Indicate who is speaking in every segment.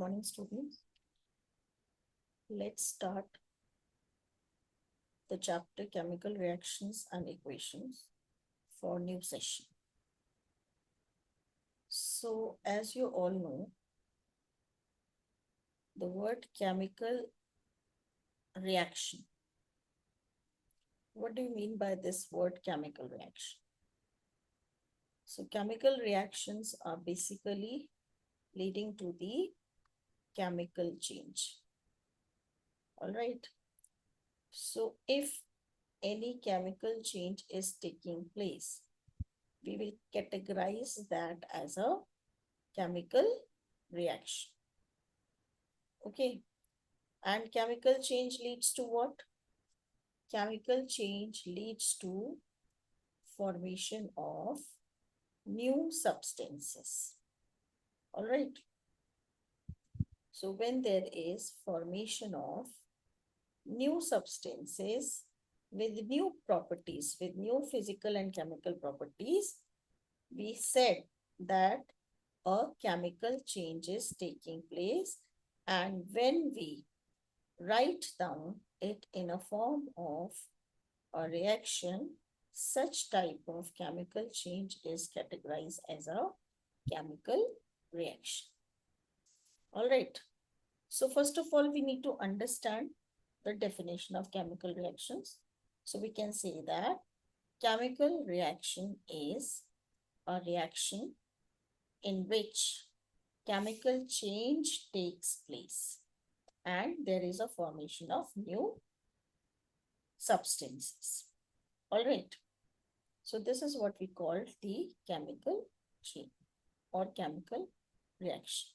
Speaker 1: morning, students. Let's start the chapter Chemical Reactions and Equations for new session. So, as you all know, the word chemical reaction. What do you mean by this word chemical reaction? So, chemical reactions are basically leading to the chemical change. All right. So, if any chemical change is taking place, we will categorize that as a chemical reaction. Okay. And chemical change leads to what? Chemical change leads to formation of new substances. All right. So when there is formation of new substances with new properties, with new physical and chemical properties, we said that a chemical change is taking place. And when we write down it in a form of a reaction, such type of chemical change is categorized as a chemical reaction. All right. So first of all, we need to understand the definition of chemical reactions. So we can say that chemical reaction is a reaction in which chemical change takes place and there is a formation of new substances. All right. So this is what we call the chemical chain or chemical reaction.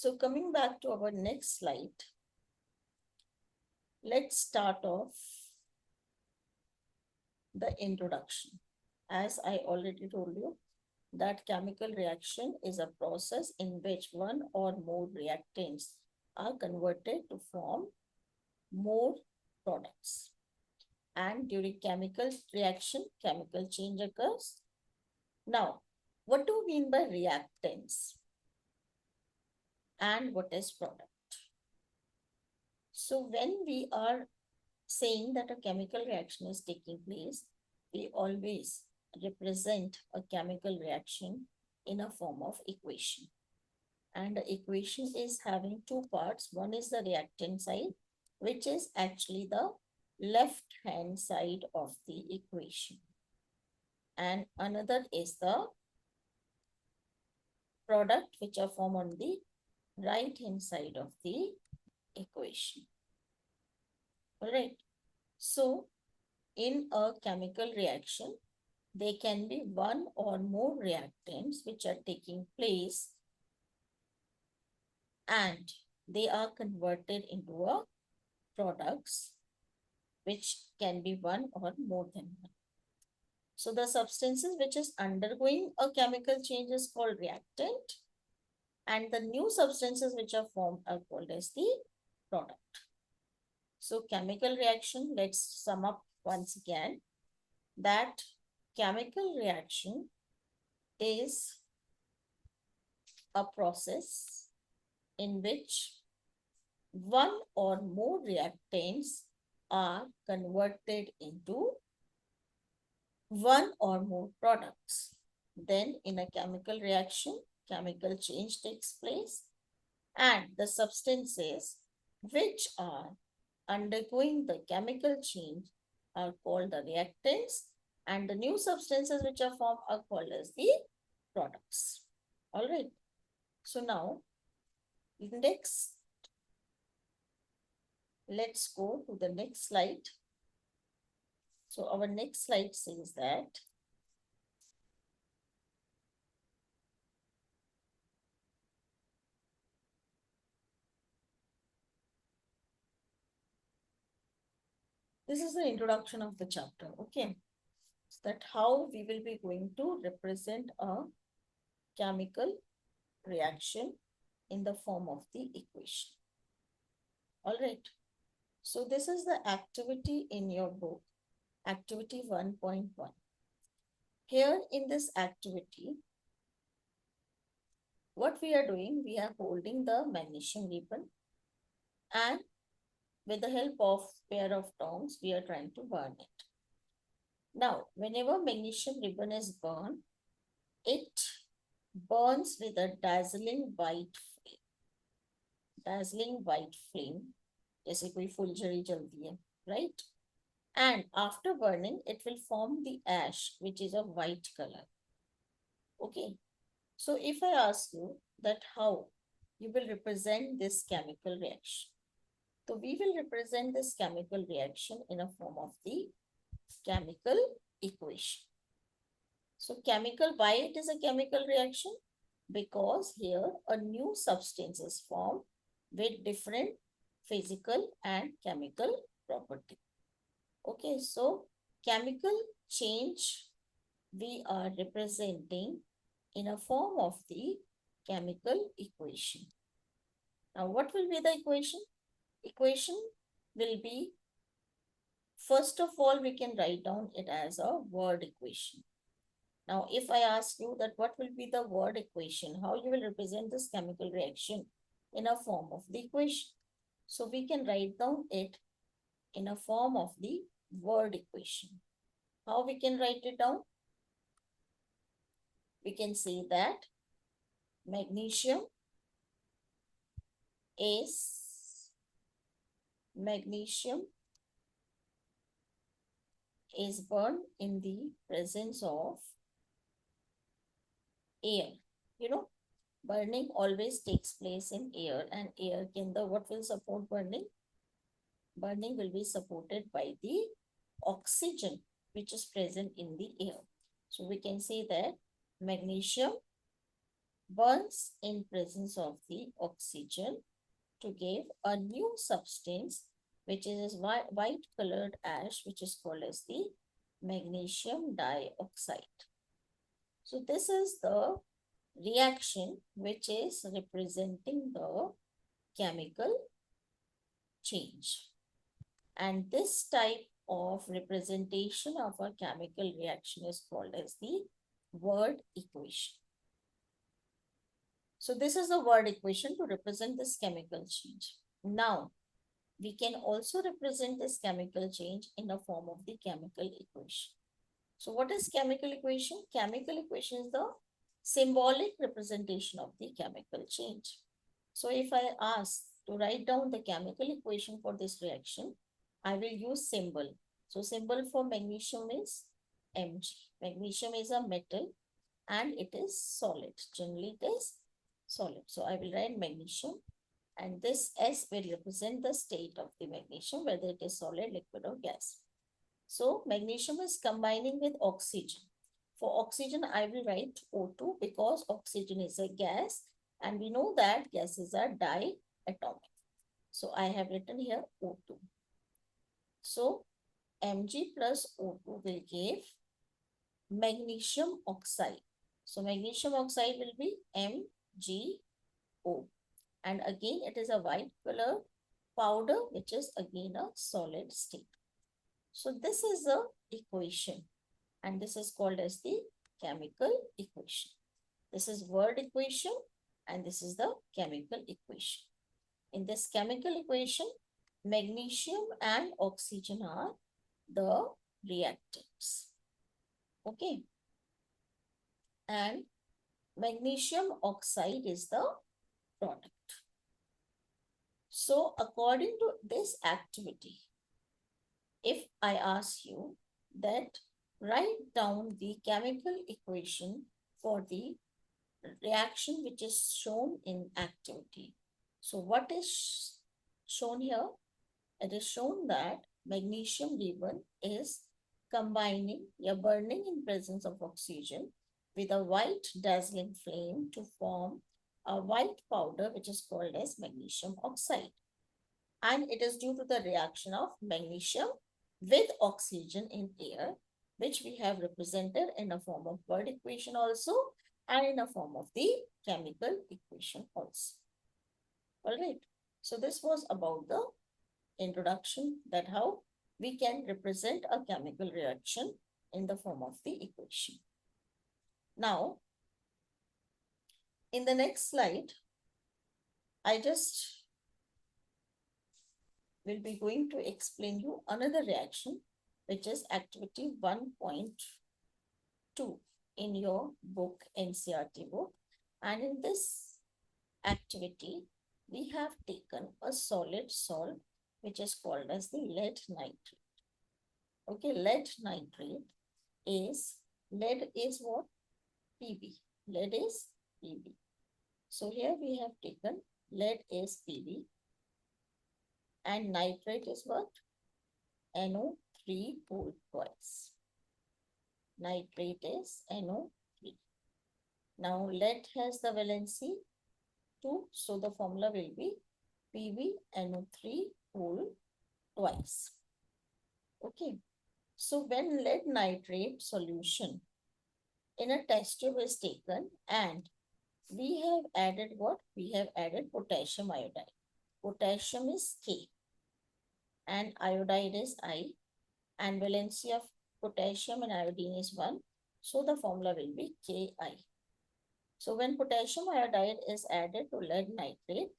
Speaker 1: So coming back to our next slide, let's start off the introduction. As I already told you, that chemical reaction is a process in which one or more reactants are converted to form more products. And during chemical reaction, chemical change occurs. Now, what do we mean by reactants? And what is product? So when we are saying that a chemical reaction is taking place, we always represent a chemical reaction in a form of equation. And the equation is having two parts. One is the reactant side, which is actually the left hand side of the equation. And another is the product, which are formed on the right hand side of the equation. All right. So in a chemical reaction, there can be one or more reactants which are taking place and they are converted into a products which can be one or more than one. So the substances which is undergoing a chemical change is called reactant and the new substances which are formed are called as the product. So chemical reaction, let's sum up once again that chemical reaction is a process in which one or more reactants are converted into one or more products. Then in a chemical reaction, chemical change takes place and the substances which are undergoing the chemical change are called the reactants and the new substances which are formed are called as the products. All right. So now, next, let's go to the next slide. So our next slide says that this is the introduction of the chapter. Okay. So that how we will be going to represent a chemical reaction in the form of the equation. All right. So this is the activity in your book, activity 1.1. Here in this activity, what we are doing, we are holding the magnesium ribbon, and with the help of pair of tongs, we are trying to burn it. Now, whenever magnesium ribbon is burned, it burns with a dazzling white flame. Dazzling white flame, जैसे कोई फुलझड़ी जलती है, right? And after burning, it will form the ash, which is a white color. Okay. So if I ask you that how you will represent this chemical reaction, so we will represent this chemical reaction in a form of the chemical equation. So chemical, why it is a chemical reaction? Because here a new substance is formed with different physical and chemical property. Okay, so chemical change we are representing in a form of the chemical equation. Now, what will be the equation? Equation will be, first of all, we can write down it as a word equation. Now, if I ask you that what will be the word equation, how you will represent this chemical reaction in a form of the equation. So we can write down it in a form of the word equation. How we can write it down? We can say that magnesium is burned in the presence of air. You know, burning always takes place in air, and air can what will support burning? Burning will be supported by the oxygen which is present in the air. So we can say that magnesium burns in presence of the oxygen to give a new substance which is white colored ash, which is called as the magnesium dioxide. So this is the reaction which is representing the chemical change. And this type of representation of a chemical reaction is called as the word equation. So this is the word equation to represent this chemical change. Now, we can also represent this chemical change in the form of the chemical equation. So what is chemical equation? Chemical equation is the symbolic representation of the chemical change. So if I ask to write down the chemical equation for this reaction, I will use symbol. So symbol for magnesium is Mg. Magnesium is a metal and it is solid. Generally it is solid. So I will write magnesium, and this S will represent the state of the magnesium, whether it is solid, liquid or gas. So magnesium is combining with oxygen. For oxygen, I will write O2 because oxygen is a gas and we know that gases are diatomic. So I have written here O2. So Mg plus O2 will give magnesium oxide. So magnesium oxide will be MgO. And again, it is a white color powder, which is again a solid state. So this is the equation, and this is called as the chemical equation. This is word equation, and this is the chemical equation. In this chemical equation, magnesium and oxygen are the reactants. Okay. And magnesium oxide is the product. So according to this activity, if I ask you that write down the chemical equation for the reaction which is shown in activity. So what is shown here? It is shown that magnesium ribbon is combining, burning in presence of oxygen with a white dazzling flame to form a white powder which is called as magnesium oxide. And it is due to the reaction of magnesium with oxygen in air, which we have represented in a form of word equation also and in a form of the chemical equation also. All right. So this was about the introduction, that how we can represent a chemical reaction in the form of the equation. Now, In the next slide, I just will be going to explain you another reaction, which is activity 1.2 in your book, NCRT book. And in this activity, we have taken a solid salt, which is called as the lead nitrate. Okay, lead is what? Pb. Lead is Pb. So here we have taken lead is Pb and nitrate is what? NO3 pool twice. Nitrate is NO3. Now lead has the valency 2, so the formula will be PbNO3 pool twice. Okay. So when lead nitrate solution in a test tube is taken and we have added what? We have added potassium iodide. Potassium is K and iodide is I, and valency of potassium and iodine is 1. So the formula will be Ki. So when potassium iodide is added to lead nitrate,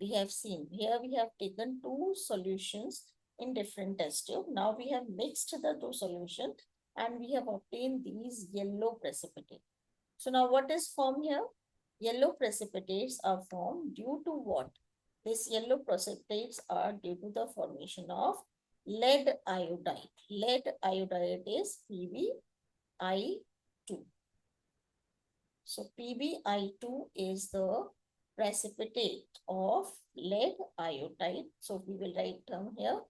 Speaker 1: we have seen here we have taken two solutions in different test tube. Now we have mixed the two solutions and we have obtained these yellow precipitate. So now what is formed here? Yellow precipitates are formed due to what? These yellow precipitates are due to the formation of lead iodide. Lead iodide is PbI2. So PbI2 is the precipitate of lead iodide. So we will write down here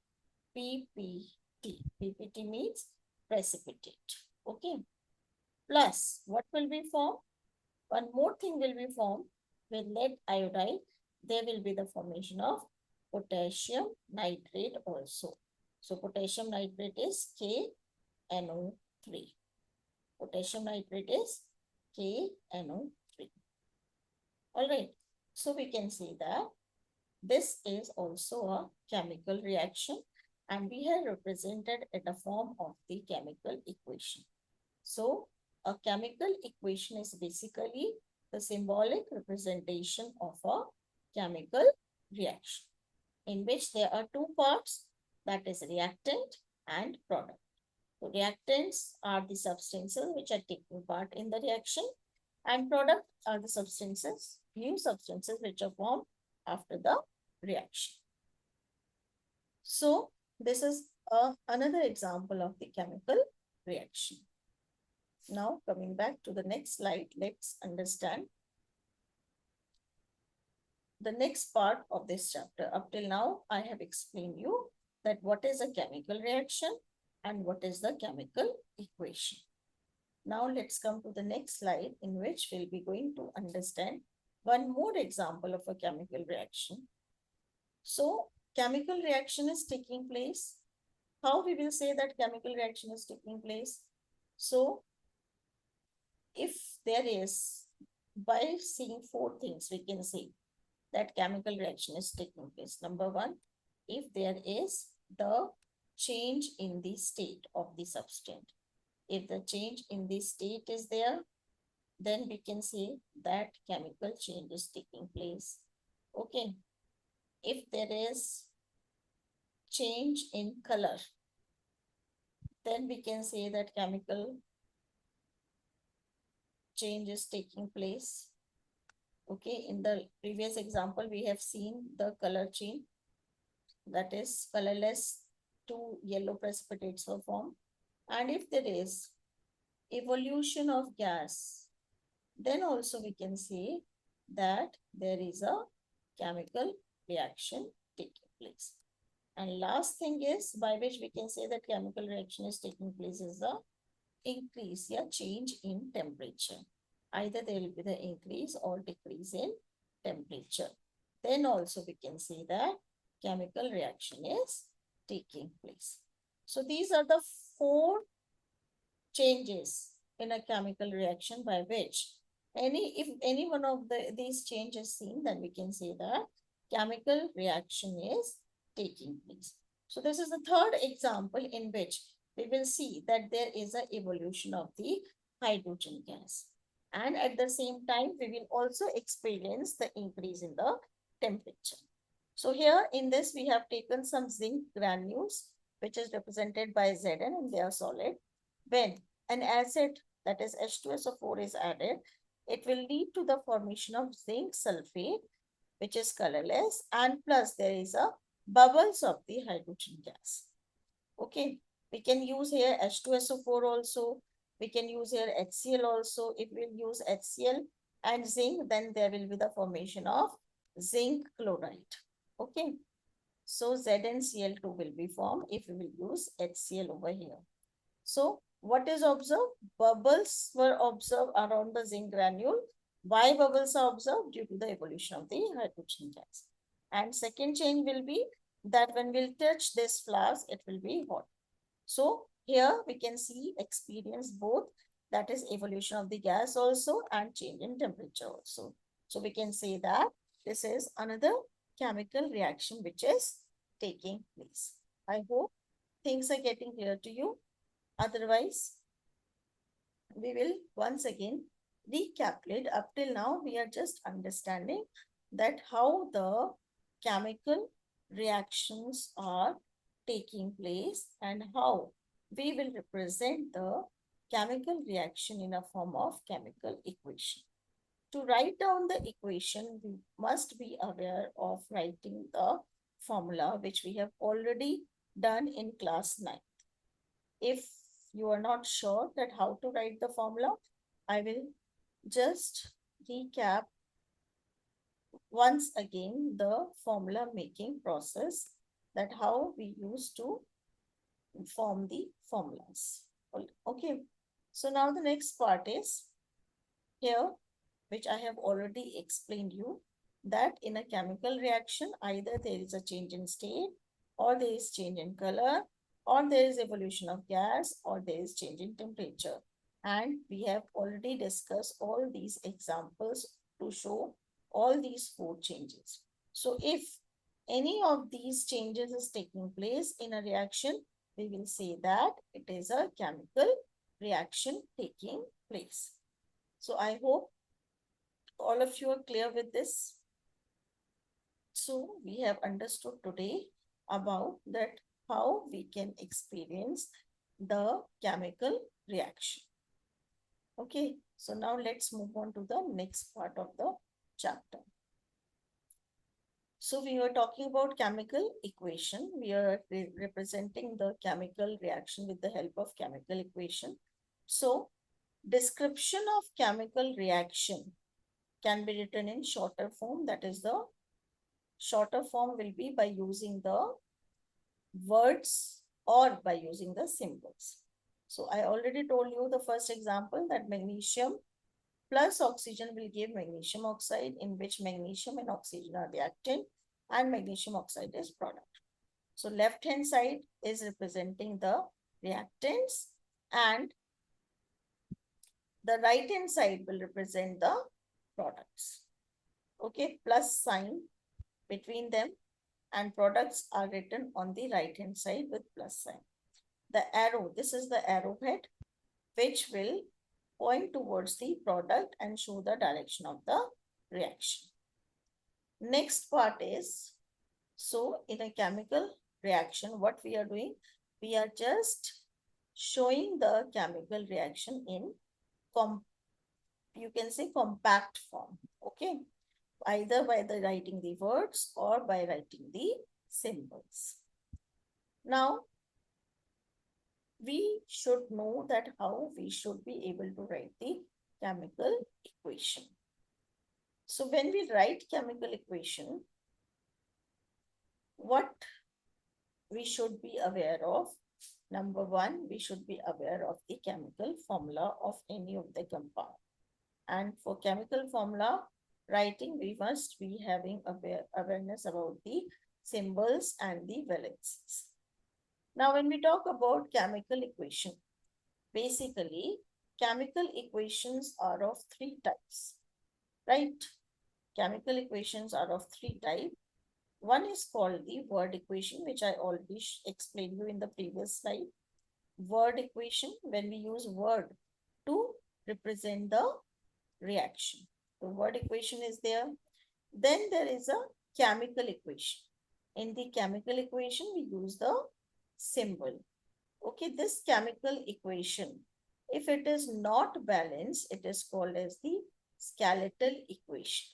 Speaker 1: PPT. PPT means precipitate. Okay. Plus, what will be formed? One more thing will be formed with lead iodide. There will be the formation of potassium nitrate also. So potassium nitrate is KNO3. Potassium nitrate is KNO3. All right. So we can see that this is also a chemical reaction and we have represented in the form of the chemical equation. So a chemical equation is basically the symbolic representation of a chemical reaction in which there are two parts, that is reactant and product. So reactants are the substances which are taking part in the reaction and product are the substances, new substances which are formed after the reaction. So this is another example of the chemical reaction. Now coming back to the next slide, let's understand the next part of this chapter. Up till now, I have explained you that what is a chemical reaction and what is the chemical equation. Now let's come to the next slide in which we'll be going to understand one more example of a chemical reaction. So chemical reaction is taking place. How we will say that chemical reaction is taking place? So if there is, by seeing four things, we can say that chemical reaction is taking place. Number one, if there is the change in the state of the substance. If the change in the state is there, then we can say that chemical change is taking place. Okay. If there is change in color, then we can say that chemical change is taking place. Okay, in the previous example, we have seen the color change, that is colorless to yellow precipitates were formed. And if there is evolution of gas, then also we can say that there is a chemical reaction taking place. And last thing is by which we can say that chemical reaction is taking place is the increase or change in temperature. Either there will be the increase or decrease in temperature. Then also we can say that chemical reaction is taking place. So these are the four changes in a chemical reaction by which if any one of these changes seen, then we can say that chemical reaction is taking place. So this is the third example in which we will see that there is an evolution of the hydrogen gas. And at the same time, we will also experience the increase in the temperature. So here in this, we have taken some zinc granules, which is represented by Zn, and they are solid. When an acid, that is H2SO4, is added, it will lead to the formation of zinc sulfate, which is colorless, and plus there is a bubbles of the hydrogen gas. Okay, we can use here H2SO4 also. We can use here HCl also. If we use HCl and zinc, then there will be the formation of zinc chloride. Okay, so ZnCl2 will be formed if we will use HCl over here. So what is observed? Bubbles were observed around the zinc granule. Why bubbles are observed? Due to the evolution of the hydrogen gas. And second change will be that when we'll touch this flask, it will be hot. So here we can see, experience both, that is evolution of the gas also and change in temperature also. So we can say that this is another chemical reaction which is taking place. I hope things are getting clear to you. Otherwise, we will once again recapitulate. Up till now, we are just understanding that how the chemical reactions are taking place and how we will represent the chemical reaction in a form of chemical equation. To write down the equation, we must be aware of writing the formula, which we have already done in class 9. If you are not sure that how to write the formula, I will just recap once again the formula making process, that how we used to form the formulas. Okay, so now the next part is here, which I have already explained you, that in a chemical reaction, either there is a change in state, or there is change in color, or there is evolution of gas, or there is change in temperature. And we have already discussed all these examples to show all these 4 changes. So if any of these changes is taking place in a reaction, we will say that it is a chemical reaction taking place. So I hope all of you are clear with this. So we have understood today about that how we can experience the chemical reaction. Okay, so now let's move on to the next part of the chapter. So we were talking about chemical equation. We are representing the chemical reaction with the help of chemical equation. So description of chemical reaction can be written in shorter form. That is, the shorter form will be by using the words or by using the symbols. So I already told you the first example, that magnesium plus oxygen will give magnesium oxide, in which magnesium and oxygen are reactant and magnesium oxide is product. So left hand side is representing the reactants and the right hand side will represent the products. Okay, plus sign between them, and products are written on the right hand side with plus sign. The arrow, this is the arrowhead, which will point towards the product and show the direction of the reaction. Next part is, so in a chemical reaction, what we are doing, we are just showing the chemical reaction in you can say compact form. Okay, either by the writing the words or by writing the symbols. Now we should know that how we should be able to write the chemical equation. So when we write chemical equation, what we should be aware of? Number 1, we should be aware of the chemical formula of any of the compound. And for chemical formula writing, we must be having awareness about the symbols and the valencies. Now, when we talk about chemical equation, basically, chemical equations are of 3 types, right? Chemical equations are of 3 types. One is called the word equation, which I already explained you in the previous slide. Word equation, when we use word to represent the reaction. The word equation is there. Then there is a chemical equation. In the chemical equation, we use the symbol. Okay, this chemical equation, if it is not balanced, it is called as the skeletal equation.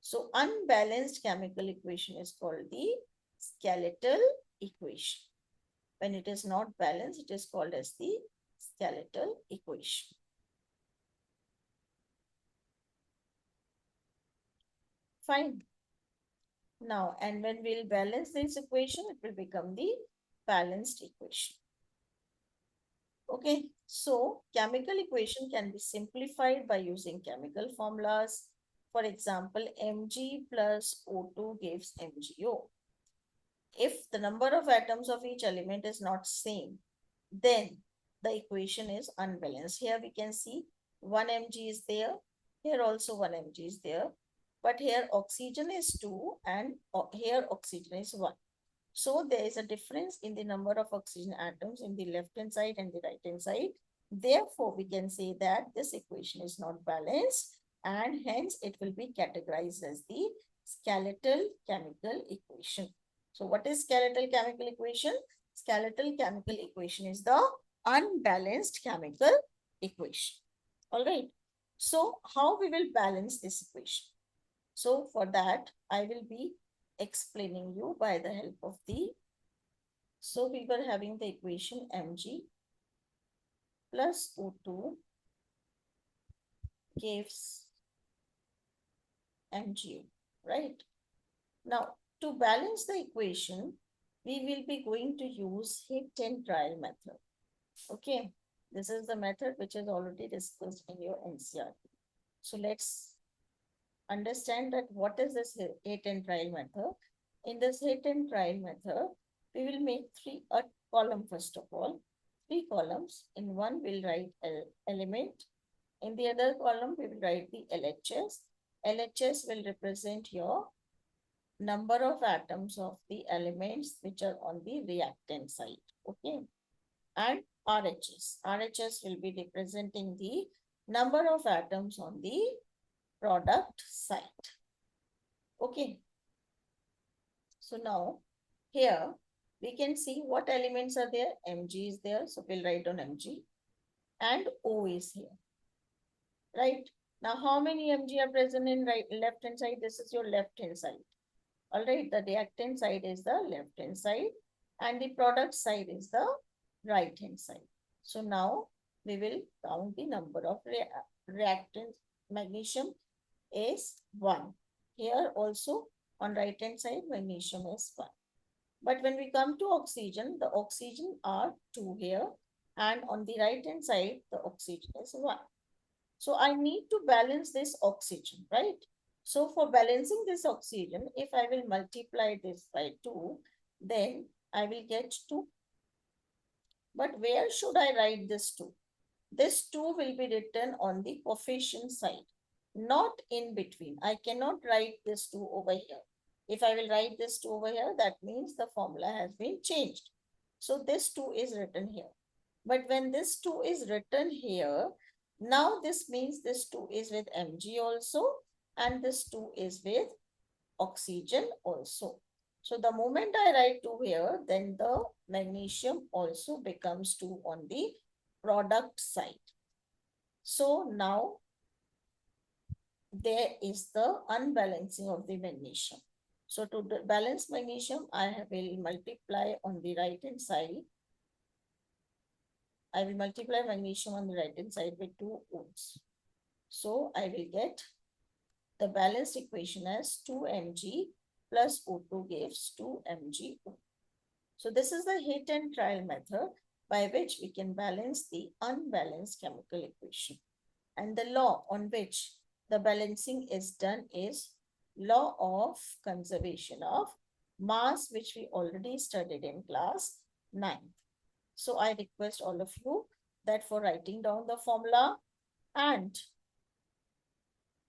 Speaker 1: So unbalanced chemical equation is called the skeletal equation. When it is not balanced, it is called as the skeletal equation. Fine. Now, and when we'll balance this equation, it will become the balanced equation. Okay, so chemical equation can be simplified by using chemical formulas. For example, Mg plus O2 gives MgO. If the number of atoms of each element is not same, then the equation is unbalanced. Here we can see 1 Mg is there. Here also 1 Mg is there. But here oxygen is 2 and here oxygen is 1. So there is a difference in the number of oxygen atoms in the left hand side and the right hand side. Therefore, we can say that this equation is not balanced and hence it will be categorized as the skeletal chemical equation. So what is skeletal chemical equation? Skeletal chemical equation is the unbalanced chemical equation. All right. So how we will balance this equation? So for that, I will be explaining you by the help of the, so we were having the equation Mg plus O2 gives MgO, right? Now, to balance the equation, we will be going to use hit and trial method. Okay, this is the method which is already discussed in your NCERT. So let's understand that what is this hit and trial method. In this hit and trial method, we will make a column first of all. 3 columns. In one, we'll write element. In the other column, we will write the LHS. LHS will represent your number of atoms of the elements which are on the reactant side. Okay. And RHS. RHS will be representing the number of atoms on the product side. Okay. So now here we can see what elements are there. Mg is there. So we'll write on Mg and O is here. Right. Now how many Mg are present in left hand side? This is your left hand side. All right. The reactant side is the left hand side and the product side is the right hand side. So now we will count the number of reactants. Magnesium is 1. Here also on right hand side magnesium is 1. But when we come to oxygen, the oxygen are 2 here and on the right hand side the oxygen is 1. So I need to balance this oxygen, right? So for balancing this oxygen, if I will multiply this by 2, then I will get 2. But where should I write this 2? This 2 will be written on the coefficient side, not in between. I cannot write this 2 over here. If I will write this 2 over here, that means the formula has been changed. So this 2 is written here. But when this 2 is written here, now this means this 2 is with Mg also and this 2 is with oxygen also. So the moment I write 2 here, then the magnesium also becomes 2 on the product side. So now there is the unbalancing of the magnesium. So to balance magnesium, I will multiply on the right hand side. I will multiply magnesium on the right hand side with 2 ohms. So I will get the balanced equation as 2 Mg plus O2 gives 2 MgO. So this is the hit and trial method by which we can balance the unbalanced chemical equation. And the law on which the balancing is done is law of conservation of mass, which we already studied in class 9. So I request all of you that for writing down the formula and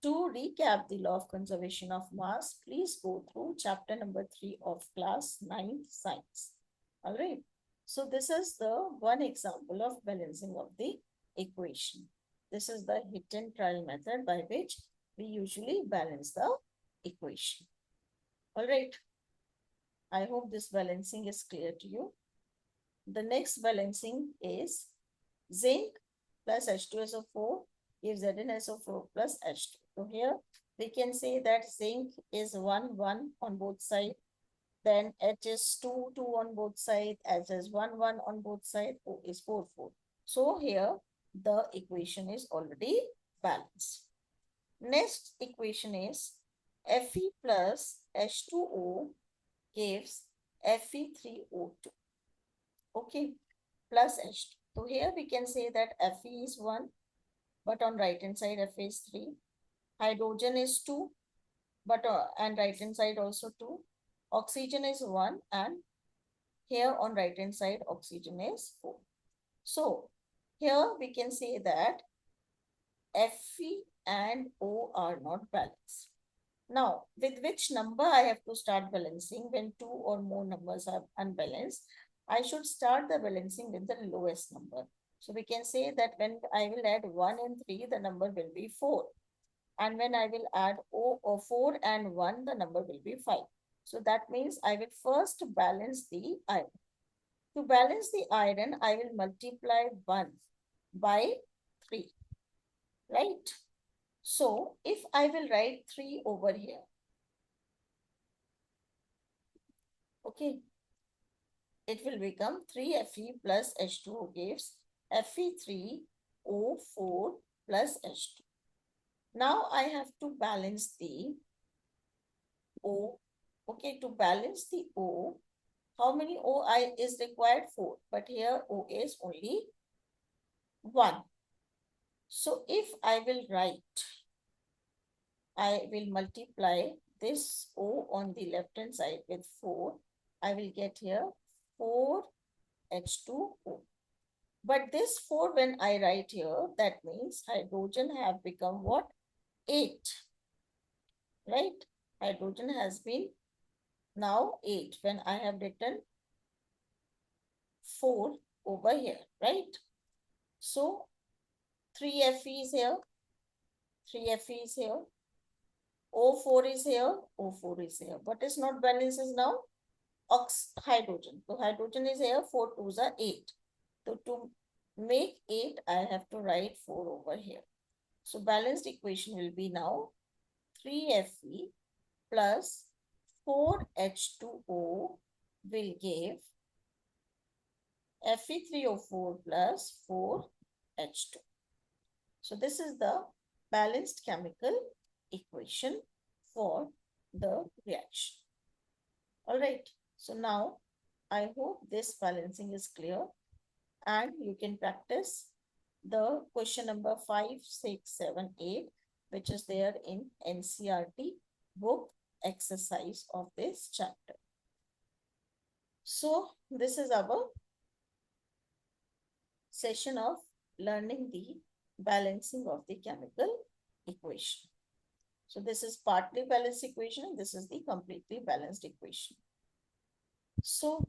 Speaker 1: to recap the law of conservation of mass, please go through chapter number 3 of class 9 science. All right. So this is the one example of balancing of the equation. This is the hit and trial method by which we usually balance the equation. All right. I hope this balancing is clear to you. The next balancing is zinc plus H2SO4 gives ZnSO4 plus H2. So here we can say that zinc is 1, 1 on both sides. Then H is 2, 2 on both sides. H is 1, 1 on both sides. O is 4, 4. So here the equation is already balanced. Next equation is Fe plus H2O gives Fe3O2. Okay, plus H2. So here we can say that Fe is 1, but on right hand side Fe is 3. Hydrogen is 2, but and right hand side also 2. Oxygen is 1, and here on right hand side oxygen is 4. So here we can say that Fe and O are not balanced. Now, with which number I have to start balancing when two or more numbers are unbalanced? I should start the balancing with the lowest number. So we can say that when I will add 1 and 3, the number will be 4. And when I will add O or 4 and 1, the number will be 5. So that means I will first balance the iron. To balance the iron, I will multiply 1 by 3, right? So if I will write 3 over here, okay, it will become 3Fe plus H2O gives Fe3O4 plus H2. Now I have to balance the O. Okay, to balance the O, how many O is required? 4. But here O is only 1. So if I will write, I will multiply this O on the left hand side with 4. I will get here 4H2O. But this 4 when I write here, that means hydrogen have become what? 8. Right? Hydrogen has been now 8 when I have written 4 over here, right? So 3Fe is here, 3Fe is here, O4 is here, O4 is here. What is not balanced is now? Hydrogen. So hydrogen is here, 4 2s are 8. So to make 8, I have to write 4 over here. So balanced equation will be now 3Fe plus 4H2O will give Fe3O4 plus 4H2. So this is the balanced chemical equation for the reaction. All right. So now I hope this balancing is clear and you can practice the question number 5, 6, 7, 8, which is there in NCERT book exercise of this chapter. So this is our session of learning the balancing of the chemical equation. So this is partly balanced equation. This is the completely balanced equation. So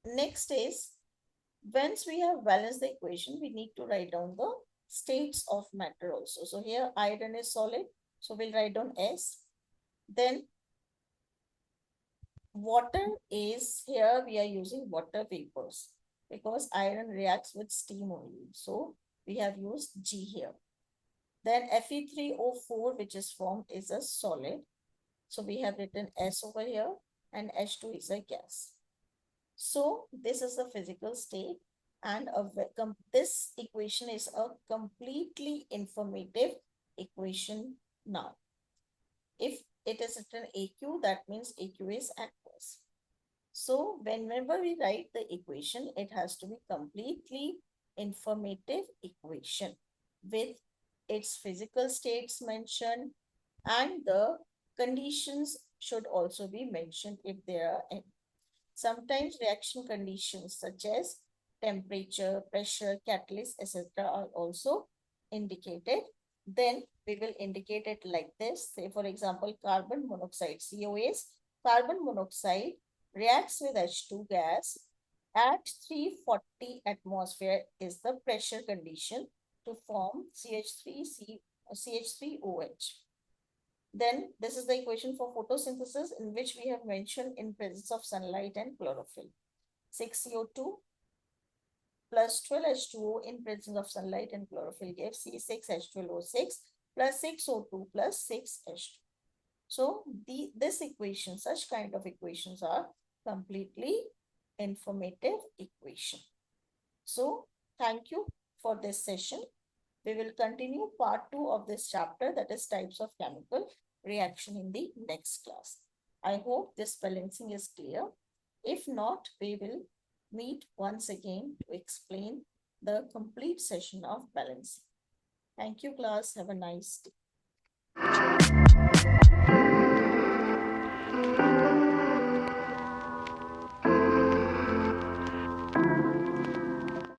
Speaker 1: next is, once we have balanced the equation, we need to write down the states of matter also. So here iron is solid. So we'll write down S. Then water is, here we are using water vapors because iron reacts with steam only. So we have used G here. Then Fe3O4, which is formed, is a solid. So we have written S over here and H2 is a gas. So this is the physical state and this equation is a completely informative equation now. If it is written AQ, that means AQ is aqueous. So whenever we write the equation, it has to be completely informative equation with its physical states mentioned and the conditions should also be mentioned if there are any. Sometimes reaction conditions such as temperature, pressure, catalyst, etc. are also indicated. Then we will indicate it like this. Say for example, carbon monoxide, COS, carbon monoxide reacts with H2 gas at 340 atmosphere is the pressure condition to form CH3OH. Then this is the equation for photosynthesis, in which we have mentioned in presence of sunlight and chlorophyll. 6CO2 plus 12H2O in presence of sunlight and chlorophyll gives C6H12O6 plus 6O2 plus 6H2. So this equation, such kind of equations are completely informative equation. So thank you for this session. We will continue part 2 of this chapter, that is types of chemical reaction, in the next class. I hope this balancing is clear. If not, we will meet once again to explain the complete session of balancing. Thank you, class. Have a nice day.